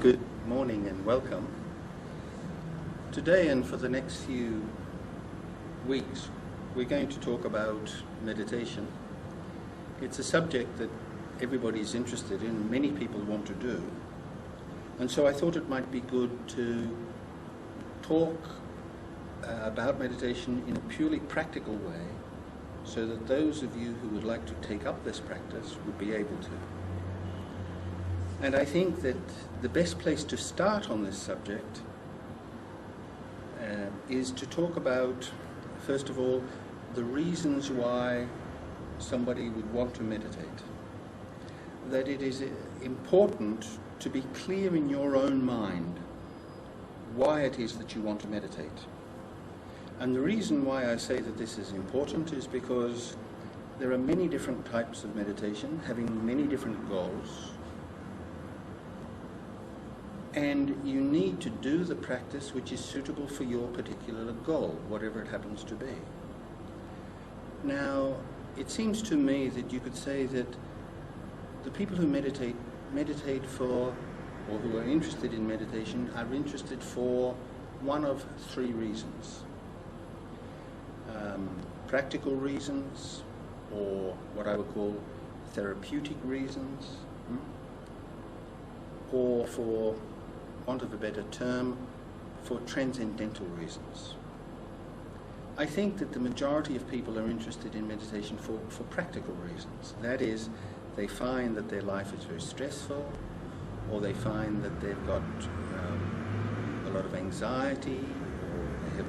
Good morning and welcome. Today and for the next few weeks we're going to talk about meditation. It's a subject that everybody's interested in, many people want to do, and so I thought it might be good to talk about meditation in a purely practical way so that those of you who would like to take up this practice would be able to. And I think that the best place to start on this subject is to talk about, first of all, the reasons why somebody would want to meditate. That it is important to be clear in your own mind why it is that you want to meditate. And the reason why I say that this is important is because there are many different types of meditation, having many different goals. And you need to do the practice which is suitable for your particular goal, whatever it happens to be. Now, it seems to me that you could say that the people who meditate for, or who are interested in meditation, are interested for one of three reasons. Practical reasons, or what I would call therapeutic reasons, or for want of a better term, for transcendental reasons. I think that the majority of people are interested in meditation for practical reasons. That is, they find that their life is very stressful, or they find that they've got a lot of anxiety, or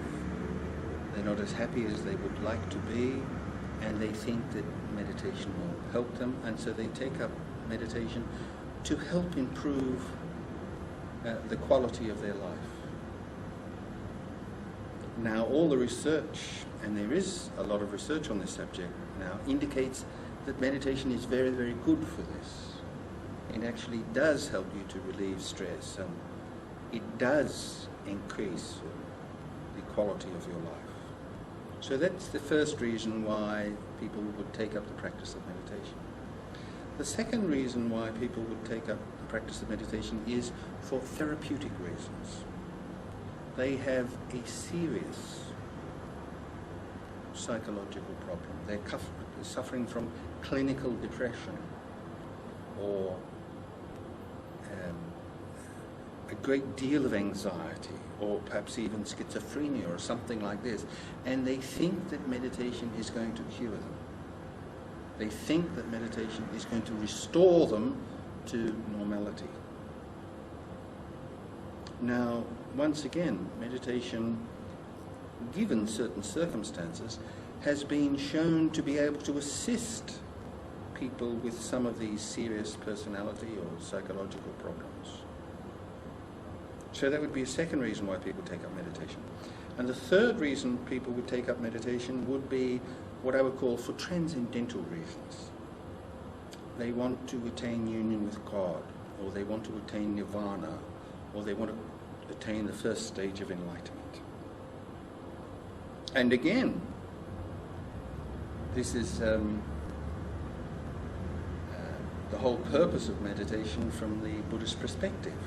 they're not as happy as they would like to be, and they think that meditation will help them, and so they take up meditation to help improve the quality of their life. Now, all the research, and there is a lot of research on this subject now, indicates that meditation is very, very good for this. It actually does help you to relieve stress, and it does increase the quality of your life. So that's the first reason why people would take up the practice of meditation. The second reason why people would take up the practice of meditation is for therapeutic reasons. They have a serious psychological problem. They're suffering from clinical depression, or a great deal of anxiety, or perhaps even schizophrenia or something like this, and they think that meditation is going to cure them. They think that meditation is going to restore them to normality. Now, once again, meditation, given certain circumstances, has been shown to be able to assist people with some of these serious personality or psychological problems. So that would be a second reason why people take up meditation. And the third reason people would take up meditation would be what I would call for transcendental reasons. They want to attain union with God, or they want to attain nirvana, or they want to attain the first stage of enlightenment. And again, this is the whole purpose of meditation from the Buddhist perspective.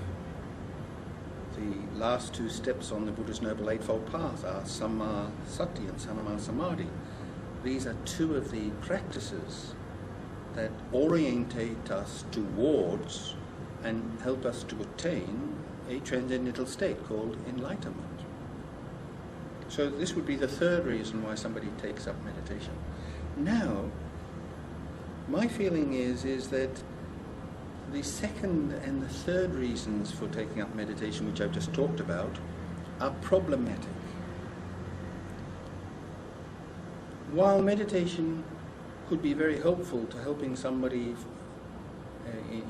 The last two steps on the Buddha's Noble Eightfold Path are Samma Sati and Samma Samadhi. These are two of the practices that orientate us towards and help us to attain a transcendental state called enlightenment. So this would be the third reason why somebody takes up meditation. Now, my feeling is that the second and the third reasons for taking up meditation, which I've just talked about, are problematic. While meditation could be very helpful to helping somebody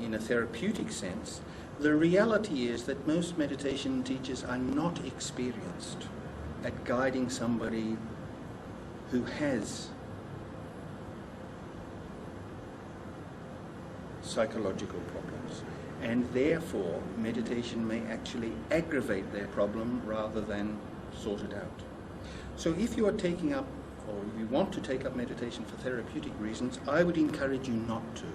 in a therapeutic sense, the reality is that most meditation teachers are not experienced at guiding somebody who has psychological problems, and therefore meditation may actually aggravate their problem rather than sort it out. So if you are taking up, or you want to take up meditation for therapeutic reasons, I would encourage you not to.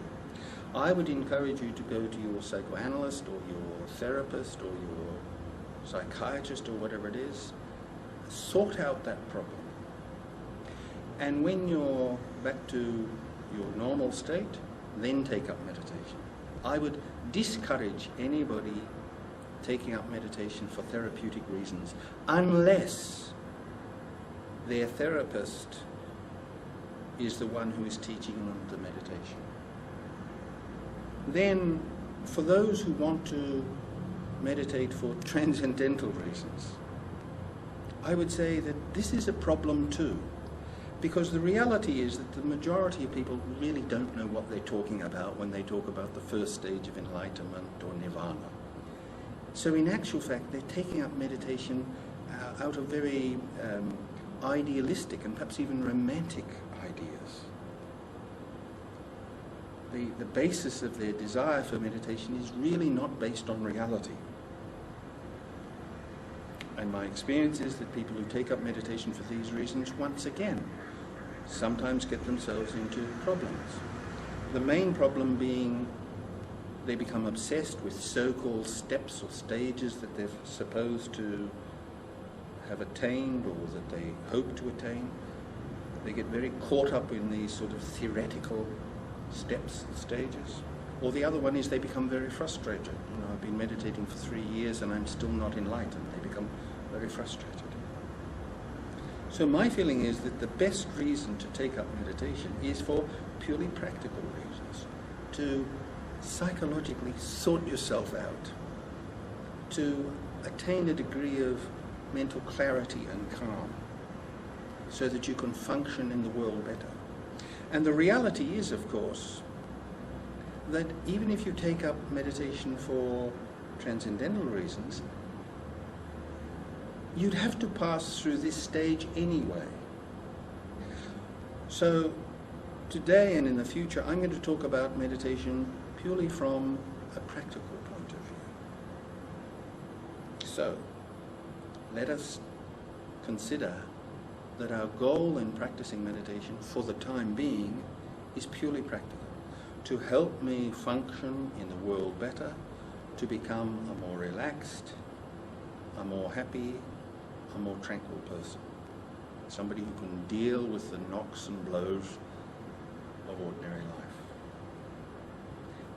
I would encourage you to go to your psychoanalyst or your therapist or your psychiatrist or whatever it is, sort out that problem. And when you're back to your normal state, then take up meditation. I would discourage anybody taking up meditation for therapeutic reasons unless their therapist is the one who is teaching them the meditation. Then, for those who want to meditate for transcendental reasons, I would say that this is a problem too, because the reality is that the majority of people really don't know what they're talking about when they talk about the first stage of enlightenment or nirvana. So in actual fact, they're taking up meditation out of very idealistic and perhaps even romantic ideas. The basis of their desire for meditation is really not based on reality. And my experience is that people who take up meditation for these reasons, once again, sometimes get themselves into problems. The main problem being they become obsessed with so-called steps or stages that they're supposed to have attained or that they hope to attain. They get very caught up in these sort of theoretical steps and stages. Or the other one is they become very frustrated. You know, I've been meditating for 3 years and I'm still not enlightened. They become very frustrated. So my feeling is that the best reason to take up meditation is for purely practical reasons. To psychologically sort yourself out. To attain a degree of mental clarity and calm so that you can function in the world better. And the reality is, of course, that even if you take up meditation for transcendental reasons, you'd have to pass through this stage anyway. So today and in the future, I'm going to talk about meditation purely from a practical point of view. So let us consider that our goal in practicing meditation for the time being is purely practical. To help me function in the world better, to become a more relaxed, a more happy, a more tranquil person. Somebody who can deal with the knocks and blows of ordinary life.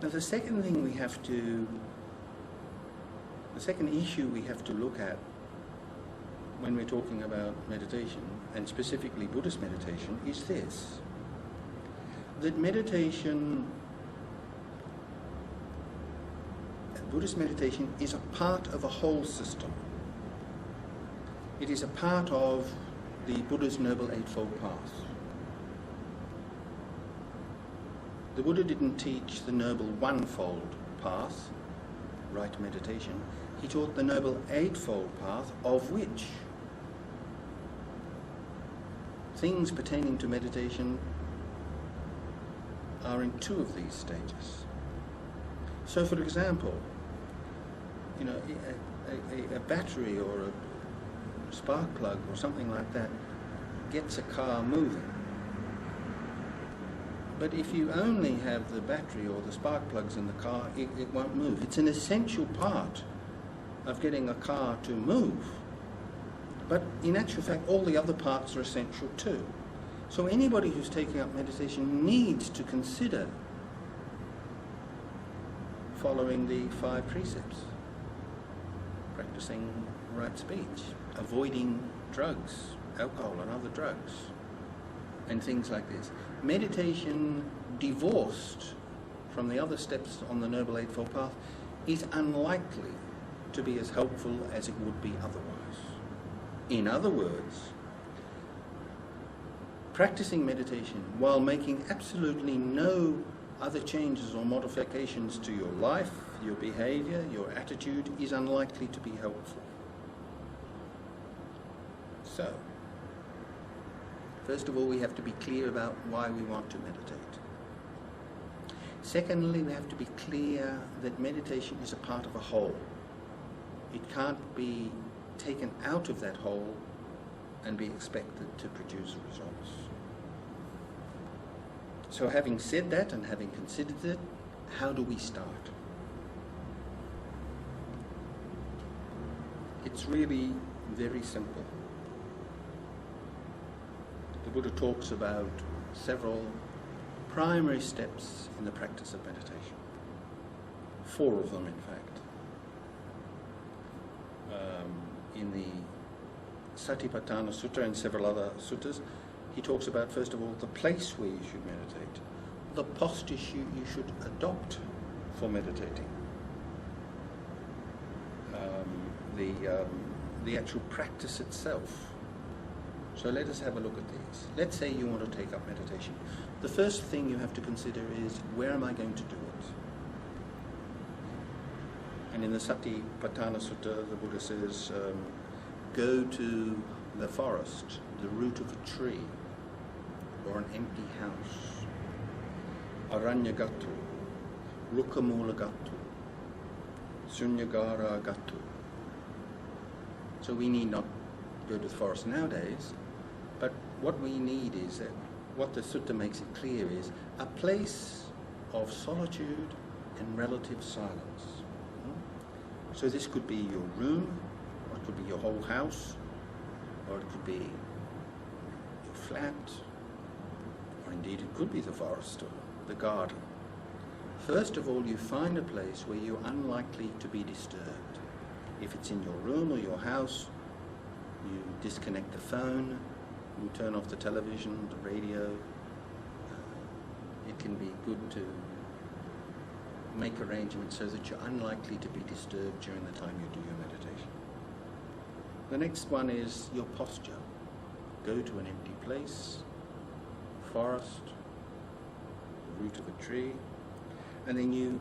Now the second issue we have to look at when we're talking about meditation, and specifically Buddhist meditation, is this: that Buddhist meditation is a part of a whole system. It is a part of the Buddha's Noble Eightfold Path. The Buddha didn't teach the Noble Onefold Path, right meditation. He taught the Noble Eightfold Path, of which things pertaining to meditation are in 2 of these stages. So, for example, you know, a battery or a spark plug or something like that gets a car moving. But if you only have the battery or the spark plugs in the car, it won't move. It's an essential part of getting a car to move. But in actual fact, all the other parts are essential too. So anybody who's taking up meditation needs to consider following the 5 precepts. Practicing right speech, avoiding drugs, alcohol and other drugs, and things like this. Meditation divorced from the other steps on the Noble Eightfold Path is unlikely to be as helpful as it would be otherwise. In other words, practicing meditation while making absolutely no other changes or modifications to your life, your behavior, your attitude is unlikely to be helpful. So, first of all, we have to be clear about why we want to meditate. Secondly, we have to be clear that meditation is a part of a whole. It can't be taken out of that whole and be expected to produce results. So having said that and having considered it, how do we start? It's really very simple. The Buddha talks about several primary steps in the practice of meditation. 4 of them, in fact. In the Satipatthana Sutta and several other suttas, he talks about, first of all, the place where you should meditate, the posture you should adopt for meditating, the actual practice itself. So let us have a look at these. Let's say you want to take up meditation. The first thing you have to consider is, where am I going to do it? And in the Satipatthana Sutta, the Buddha says, go to the forest, the root of a tree, or an empty house. Aranyagatu, Rukamula Gatu, Sunyagara Gatu. So we need not go to the forest nowadays, but what we need is that what the sutta makes it clear is a place of solitude and relative silence. So this could be your room, or it could be your whole house, or it could be your flat, or indeed it could be the forest or the garden. First of all, you find a place where you're unlikely to be disturbed. If it's in your room or your house, you disconnect the phone, you turn off the television, the radio. It can be good to make arrangements so that you're unlikely to be disturbed during the time you do your meditation. The next one is your posture. Go to an empty place, forest, the root of a tree, and then you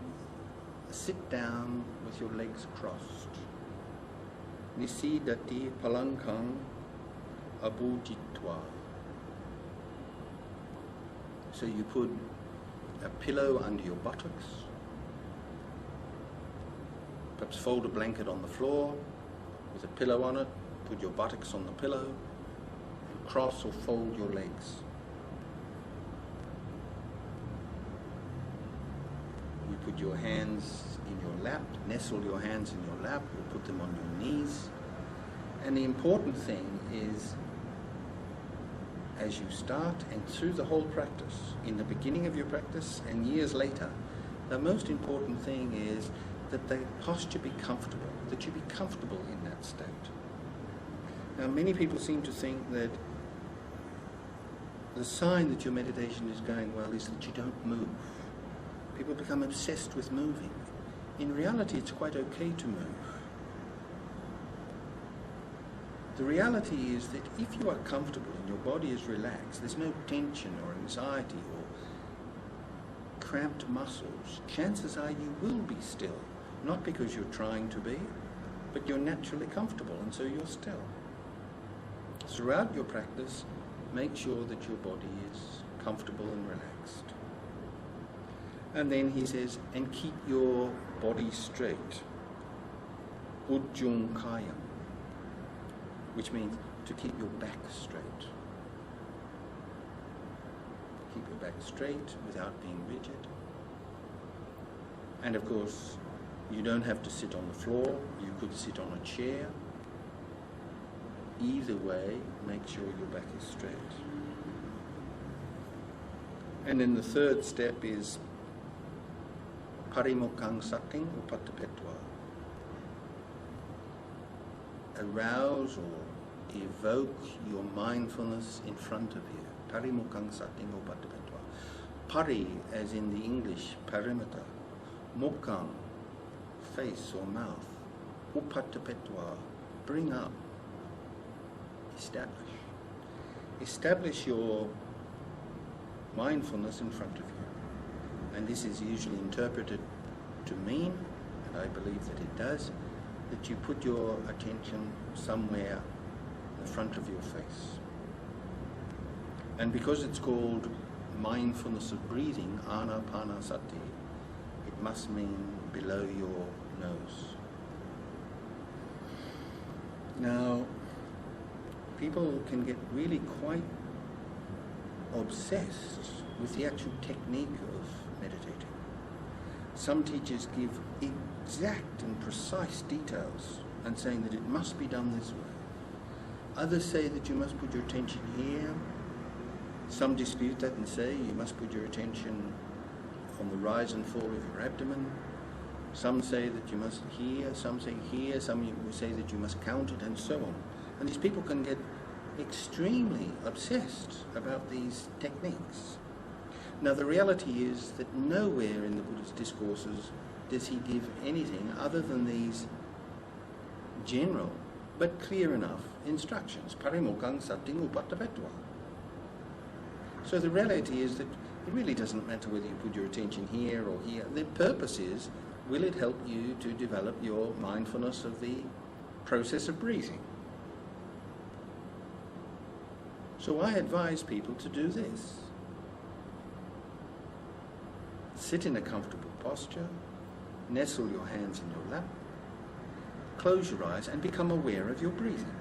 sit down with your legs crossed. Nisidati palankang abujitva. So you put a pillow under your buttocks, perhaps fold a blanket on the floor with a pillow on it, put your buttocks on the pillow, and cross or fold your legs. You put your hands in your lap, nestle your hands in your lap, or put them on your knees. And the important thing is, as you start and through the whole practice, in the beginning of your practice and years later, the most important thing is that the posture be comfortable, that you be comfortable in that state. Now, many people seem to think that the sign that your meditation is going well is that you don't move. People become obsessed with moving. In reality, it's quite okay to move. The reality is that if you are comfortable and your body is relaxed, there's no tension or anxiety or cramped muscles, chances are you will be still. Not because you're trying to be, but you're naturally comfortable, and so you're still. Throughout your practice, make sure that your body is comfortable and relaxed. And then he says, and keep your body straight. Ujjung kayam, which means to keep your back straight. Keep your back straight without being rigid. And of course, you don't have to sit on the floor. You could sit on a chair. Either way, make sure your back is straight. And then the third step is parimukkhang sating upattapetva. Arouse or evoke your mindfulness in front of you. Parimukkhang sating upattapetva. Pari, as in the English perimeter. Mukkhang, face or mouth. Upattapetva, bring up. Establish. Establish your mindfulness in front of you. And this is usually interpreted to mean, and I believe that it does, that you put your attention somewhere in the front of your face. And because it's called mindfulness of breathing, anapanasati, it must mean below your nose. Now, people can get really quite obsessed with the actual technique of meditating. Some teachers give exact and precise details and saying that it must be done this way. Others say that you must put your attention here. Some dispute that and say you must put your attention on the rise and fall of your abdomen. Some say that you must here, some say here, some say that you must count it, and so on. And these people can get extremely obsessed about these techniques. Now the reality is that nowhere in the Buddha's discourses does he give anything other than these general but clear enough instructions. Parimokkhang satting upattapetva. So the reality is that it really doesn't matter whether you put your attention here or here. The purpose is, will it help you to develop your mindfulness of the process of breathing? So I advise people to do this. Sit in a comfortable posture, nestle your hands in your lap, close your eyes and become aware of your breathing.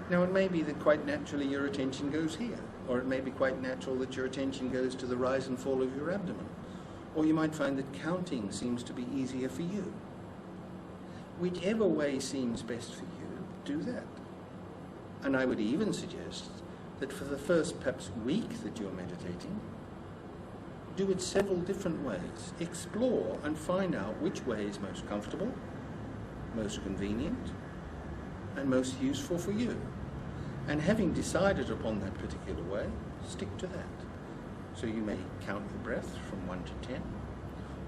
Now it may be that quite naturally your attention goes here, or it may be quite natural that your attention goes to the rise and fall of your abdomen, or you might find that counting seems to be easier for you. Whichever way seems best for you, do that. And I would even suggest that for the first perhaps week that you're meditating, do it several different ways. Explore and find out which way is most comfortable, most convenient, and most useful for you. And having decided upon that particular way, stick to that. So you may count your breath from 1 to 10,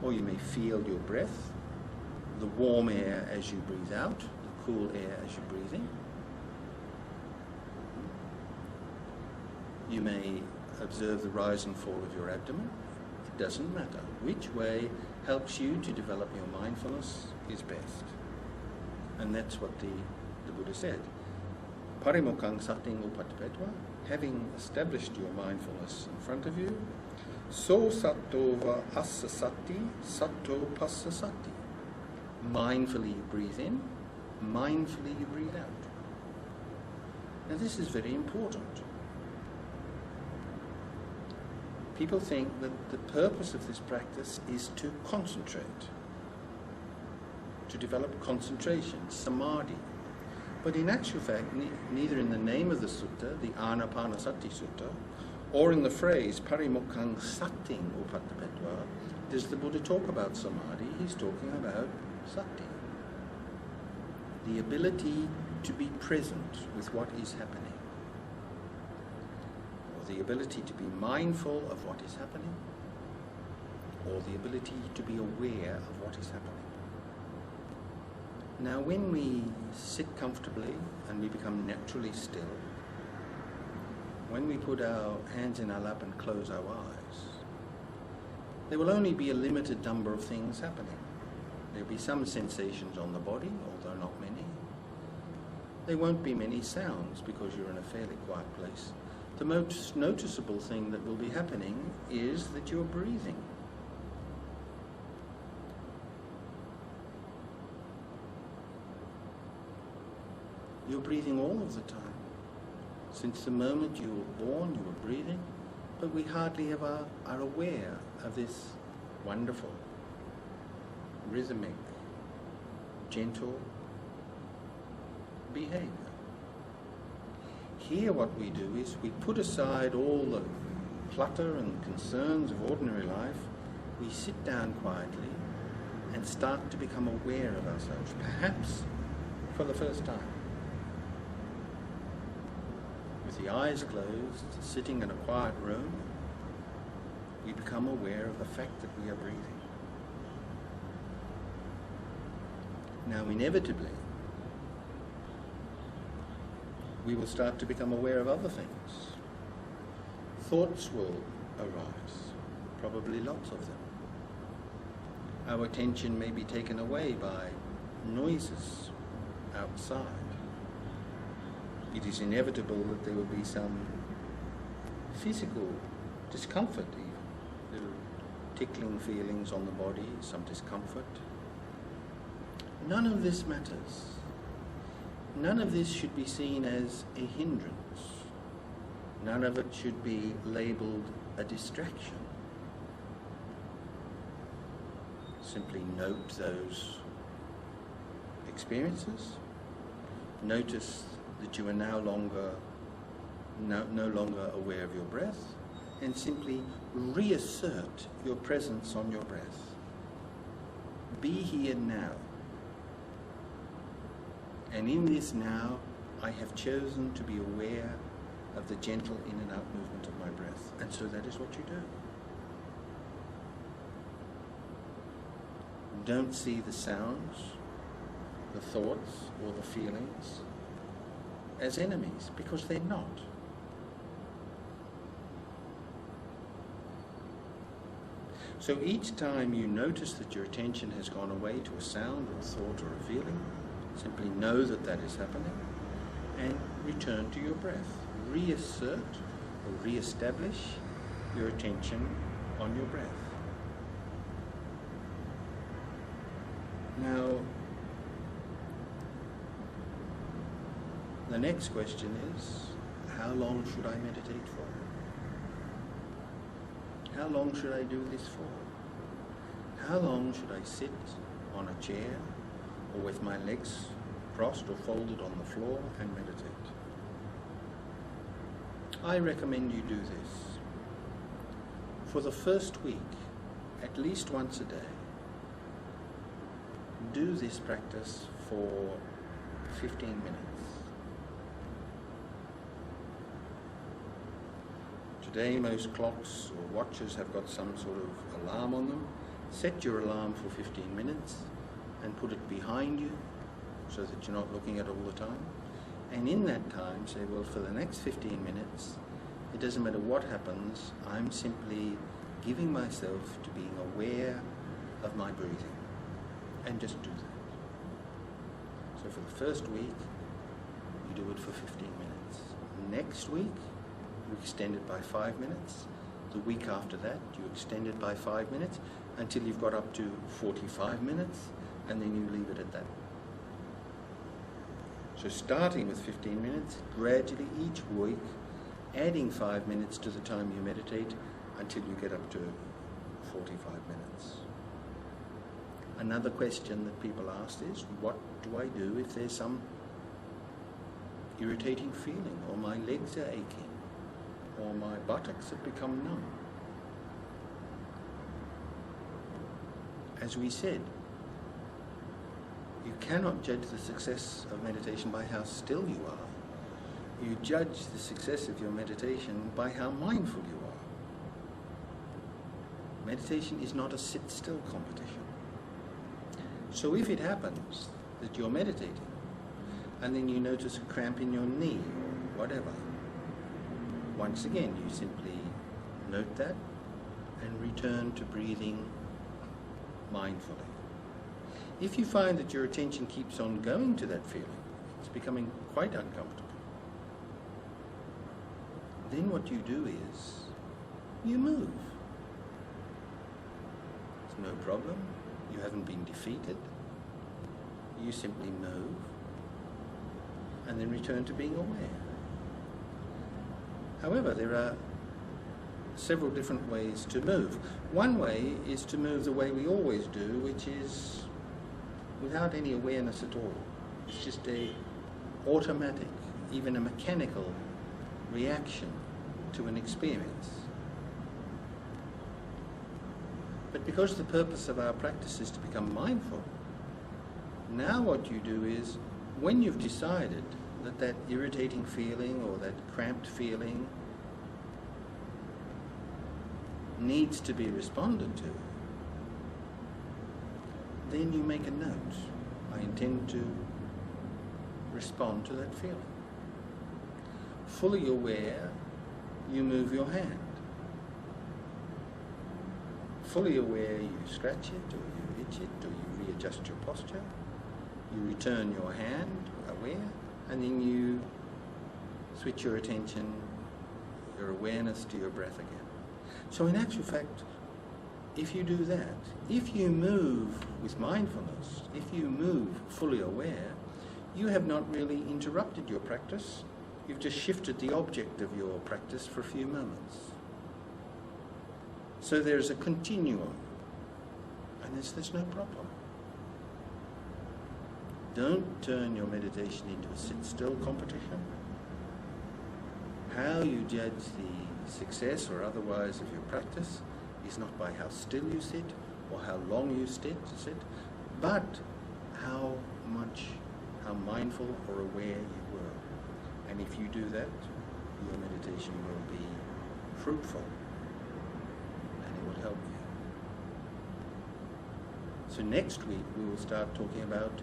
or you may feel your breath, the warm air as you breathe out, the cool air as you breathe in. You may observe the rise and fall of your abdomen. It doesn't matter. Which way helps you to develop your mindfulness is best. And that's what the Buddha said. Parimokkhang satting upattapetva, having established your mindfulness in front of you, so satto va assa sati, satto passa sati. Mindfully you breathe in, mindfully you breathe out. Now this is very important. People think that the purpose of this practice is to concentrate, to develop concentration, samadhi. But in actual fact, neither in the name of the sutta, the Anapanasati Sutta, or in the phrase Parimokkhang satting upattapetva, does the Buddha talk about samadhi. He's talking about sati, the ability to be present with what is happening, or the ability to be mindful of what is happening, or the ability to be aware of what is happening. Now when we sit comfortably and we become naturally still, when we put our hands in our lap and close our eyes, there will only be a limited number of things happening. There will be some sensations on the body, although not many. There won't be many sounds because you're in a fairly quiet place. The most noticeable thing that will be happening is that you're breathing. You're breathing all of the time. Since the moment you were born, you were breathing, but we hardly ever are aware of this wonderful, rhythmic, gentle behavior. Here what we do is we put aside all the clutter and concerns of ordinary life, we sit down quietly and start to become aware of ourselves, perhaps for the first time. With the eyes closed, sitting in a quiet room, we become aware of the fact that we are breathing. Now inevitably, we will start to become aware of other things. Thoughts will arise, probably lots of them. Our attention may be taken away by noises outside. It is inevitable that there will be some physical discomfort even, little tickling feelings on the body, some discomfort. None of this matters. None of this should be seen as a hindrance. None of it should be labelled a distraction. Simply note those experiences. Notice that you are no longer aware of your breath, and simply reassert your presence on your breath. Be here now. And in this now, I have chosen to be aware of the gentle in and out movement of my breath. And so that is what you do. Don't see the sounds, the thoughts, or the feelings as enemies, because they're not. So each time you notice that your attention has gone away to a sound or a thought or a feeling, simply know that that is happening and return to your breath. Reassert or re-establish your attention on your breath. Now, the next question is, how long should I meditate for? How long should I do this for? How long should I sit on a chair or with my legs crossed or folded on the floor and meditate? I recommend you do this. For the first week, at least once a day, do this practice for 15 minutes. Today, most clocks or watches have got some sort of alarm on them. Set your alarm for 15 minutes and put it behind you so that you're not looking at it all the time. And in that time, say, well, for the next 15 minutes, it doesn't matter what happens, I'm simply giving myself to being aware of my breathing. And just do that. So for the first week, you do it for 15 minutes. Next week, you extend it by 5 minutes. The week after that, you extend it by 5 minutes until you've got up to 45 minutes, and then you leave it at that. So starting with 15 minutes, gradually each week, adding 5 minutes to the time you meditate until you get up to 45 minutes. Another question that people ask is, what do I do if there's some irritating feeling, or my legs are aching, or my buttocks have become numb? As we said, you cannot judge the success of meditation by how still you are. You judge the success of your meditation by how mindful you are. Meditation is not a sit-still competition. So if it happens that you're meditating and then you notice a cramp in your knee or whatever, once again you simply note that and return to breathing mindfully. If you find that your attention keeps on going to that feeling, it's becoming quite uncomfortable, then what you do is you move. It's no problem. You haven't been defeated. You simply move and then return to being aware. However, there are several different ways to move. One way is to move the way we always do, which is without any awareness at all. It's just a automatic, even a mechanical reaction to an experience. But because the purpose of our practice is to become mindful, now what you do is, when you've decided that that irritating feeling or that cramped feeling needs to be responded to, then you make a note. I intend to respond to that feeling. Fully aware, you move your hand. Fully aware, you scratch it, or you itch it, or you readjust your posture. You return your hand, aware, and then you switch your attention, your awareness to your breath again. So in actual fact, if you do that, if you move with mindfulness, if you move fully aware, you have not really interrupted your practice. You've just shifted the object of your practice for a few moments. So there's a continuum and there's no problem. Don't turn your meditation into a sit-still competition. How you judge the success or otherwise of your practice is not by how still you sit or how long you sit, but how mindful or aware you were. And if you do that, your meditation will be fruitful and it will help you. So next week we will start talking about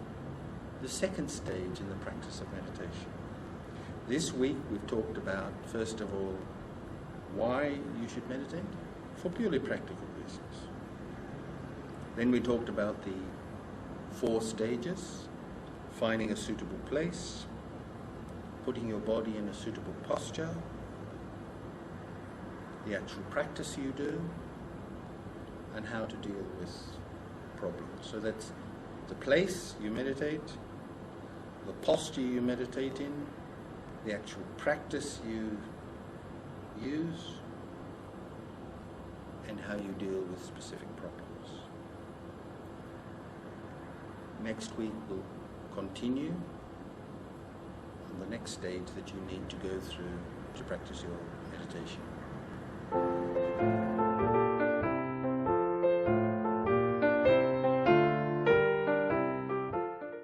the second stage in the practice of meditation. This week we've talked about, first of all, why you should meditate, for purely practical reasons. Then we talked about the 4 stages: finding a suitable place, putting your body in a suitable posture, the actual practice you do, and how to deal with problems. So that's the place you meditate, the posture you meditate in, the actual practice you use, and how you deal with specific problems. Next week we'll continue on the next stage that you need to go through to practice your meditation.